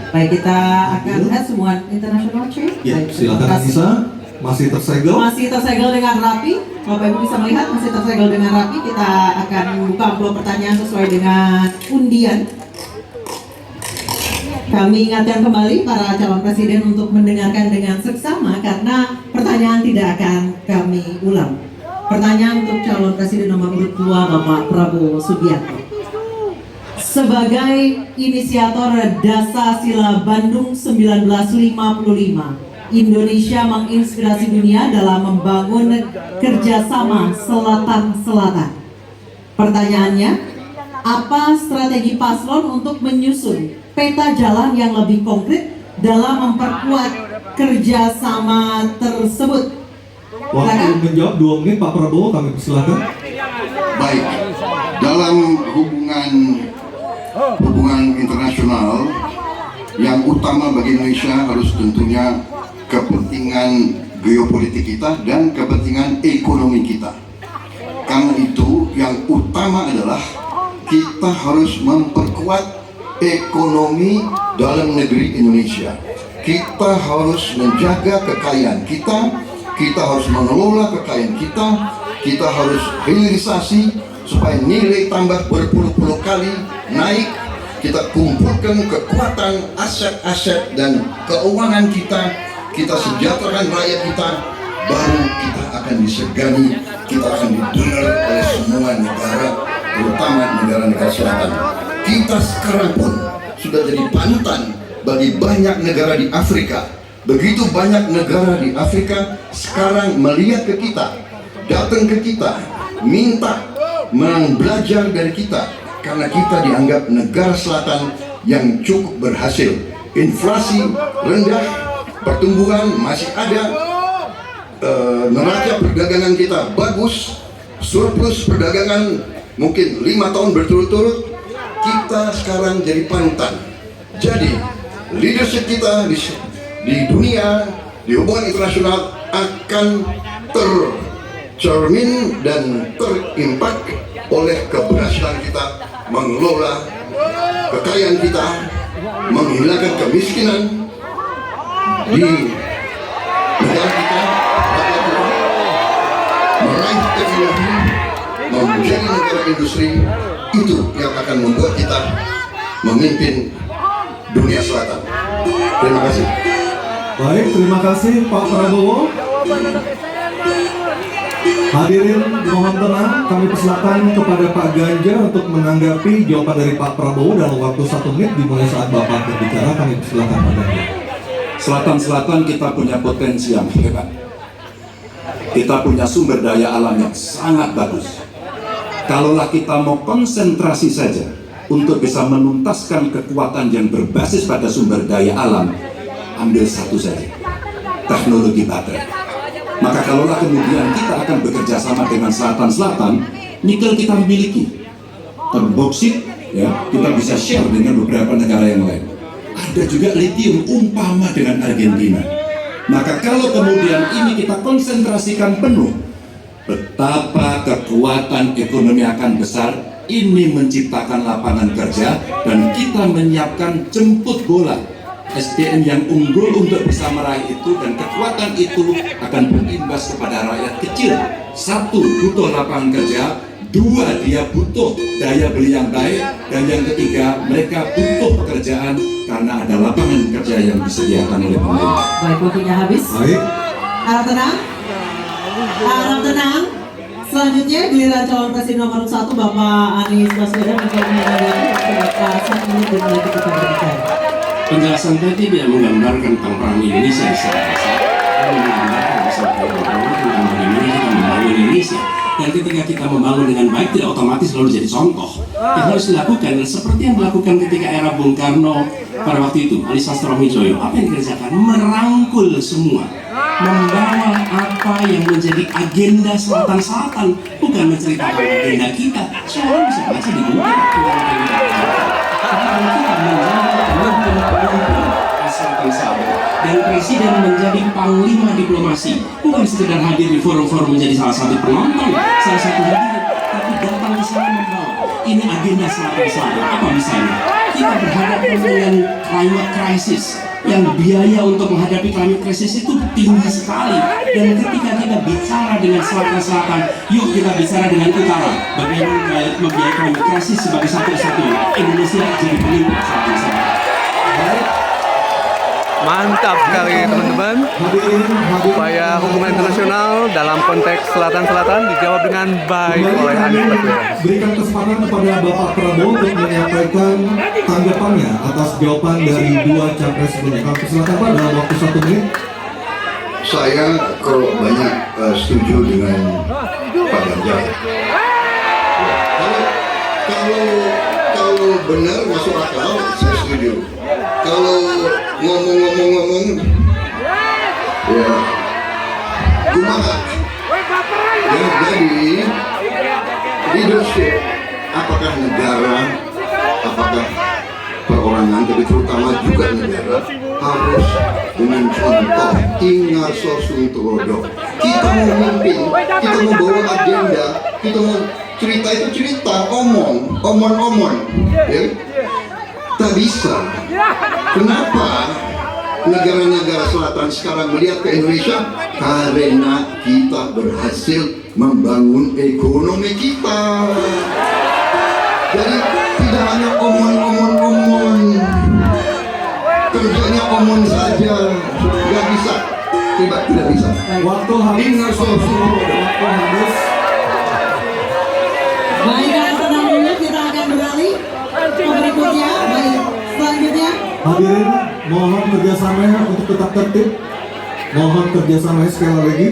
Baik, kita akan lihat semua international trade. Ya, Baik, silakan terima kasih. Anissa. Masih tersegel. Masih tersegel dengan rapi. Bapak Ibu bisa melihat masih tersegel dengan rapi. Kita akan membuka amplop pertanyaan sesuai dengan undian. Kami ingatkan kembali para calon presiden untuk mendengarkan dengan seksama karena pertanyaan tidak akan kami ulang. Pertanyaan untuk calon presiden nomor urut 2 Bapak Prabowo Subianto. Sebagai inisiator Dasar-Sila Bandung 1955, Indonesia menginspirasi dunia dalam membangun kerjasama Selatan-Selatan. Pertanyaannya, apa strategi paslon untuk menyusun peta jalan yang lebih konkret dalam memperkuat kerjasama tersebut? Waktu menjawab 2 menit Pak Prabowo, kami persilakan. Baik, dalam hubungan internasional yang utama bagi Indonesia harus tentunya kepentingan geopolitik kita dan kepentingan ekonomi kita. Karena itu yang utama adalah kita harus memperkuat ekonomi dalam negeri Indonesia. Kita harus menjaga kekayaan kita harus mengelola kekayaan kita harus hilirisasi supaya nilai tambah berpuluh-puluh kali naik. Kita kumpulkan kekuatan aset-aset dan keuangan kita sejahterakan rakyat kita, baru kita akan disegani, kita akan didengar oleh semua negara, terutama negara-negara selatan. Kita sekarang pun sudah jadi panutan bagi banyak negara di Afrika. Begitu banyak negara di Afrika sekarang melihat ke kita, datang ke kita, minta belajar dari kita, karena kita dianggap negara selatan yang cukup berhasil. Inflasi rendah, pertumbuhan masih ada, neraca perdagangan kita bagus, surplus perdagangan mungkin 5 tahun berturut-turut. Kita sekarang jadi panutan. Jadi leadership kita di dunia, di hubungan internasional akan tercermin dan terimpak oleh keberhasilan kita mengelola kekayaan kita, menghilangkan kemiskinan di negara kita, meraih teknologi, menjadi negara industri. Itu yang akan membuat kita memimpin dunia selatan. Terima kasih. Baik, terima kasih Pak Prabowo. Hadirin mohon tenang, kami persilakan kepada Pak Ganjar untuk menanggapi jawaban dari Pak Prabowo dalam waktu 1 menit dimulai saat Bapak berbicara. Kami persilakan Pak Ganjar. Selatan-selatan kita punya potensi yang hebat. Kita punya sumber daya alam yang sangat bagus. Kalaulah kita mau konsentrasi saja untuk bisa menuntaskan kekuatan yang berbasis pada sumber daya alam, ambil satu saja, teknologi baterai. Maka kalaulah kemudian kita akan bekerja sama dengan selatan-selatan, nikel kita miliki, boksit ya, kita bisa share dengan beberapa negara yang lain. Ada juga lithium umpama dengan Argentina. Maka kalau kemudian ini kita konsentrasikan penuh, betapa kekuatan ekonomi akan besar. Ini menciptakan lapangan kerja dan kita menyiapkan jemput bola SDM yang unggul untuk bisa meraih itu, dan kekuatan itu akan berimbas kepada rakyat kecil. 1, butuh lapangan kerja. 2, dia butuh daya beli yang baik. Dan yang ketiga, mereka butuh pekerjaan karena ada lapangan kerja yang disediakan oleh pemerintah. Baik, waktunya habis. Baik. Harap tenang. Harap tenang. Selanjutnya giliran calon presiden nomor 1 Bapak Anies Baswedan untuk menanggapi Bapak 1 menit dimulai ketika berbicara. Penjelasan tadi tidak menggambarkan tentang perang Indonesia secara kasar, menggambarkan tentang bagaimana kita membangun Indonesia. Dan ketika kita membangun dengan baik, tidak otomatis lalu jadi contoh. Yang harus dilakukan seperti yang dilakukan ketika era Bung Karno pada waktu itu, Ali Sastroamidjojo. Apa yang dikerjakan? Merangkul semua, membawa apa yang menjadi agenda selatan-selatan, bukan menceritakan agenda kita. Semua bisa baca di Google. Dan presiden menjadi panglima diplomasi, bukan sekedar hadir di forum-forum menjadi salah satu penonton, salah satu hadir, tapi datang ke sana membawa. ini agenda selatan-selatan. Apa misalnya? Kita berhadapan dengan climate crisis, yang biaya untuk menghadapi climate crisis itu tinggi sekali. Dan ketika kita bicara dengan selatan-selatan, yuk kita bicara dengan utara. Bagaimana membiayai climate crisis sebagai satu-satunya Indonesia jadi pemimpin selatan-selatan. Mantap sekali teman-teman. Upaya hubungan internasional dalam konteks selatan-selatan dijawab dengan baik oleh Anies Baswedan. Berikan kesempatan kepada Bapak Prabowo untuk menyampaikan tanggapannya atas jawaban dari dua capres sebelumnya. Kami persilakan Pak dalam waktu 1 menit. Saya kalau banyak setuju dengan Pak Ganjar. Kalau benar masuk akal, saya setuju. Kalau ngomong, ya kumaha. Ya, jadi leadership, apakah negara, apakah perorangan, tapi terutama juga negara harus dengan contoh ingat sosunturodo. Kita mau memimpin, kita mau bawa agenda, kita mau cerita itu cerita, omon, ya. Tak bisa. Kenapa negara-negara selatan sekarang melihat ke Indonesia? Karena kita berhasil membangun ekonomi kita. Jadi tidak hanya omon, kerjanya omon saja, nggak bisa, tidak bisa. Waktu habis. Waktu habis. Baiklah, tenang dulu, kita akan beralih ke berikutnya. Baik, selanjutnya. Hadirin, mohon kerjasamanya untuk tetap tertib. Mohon kerjasamanya sekali lagi.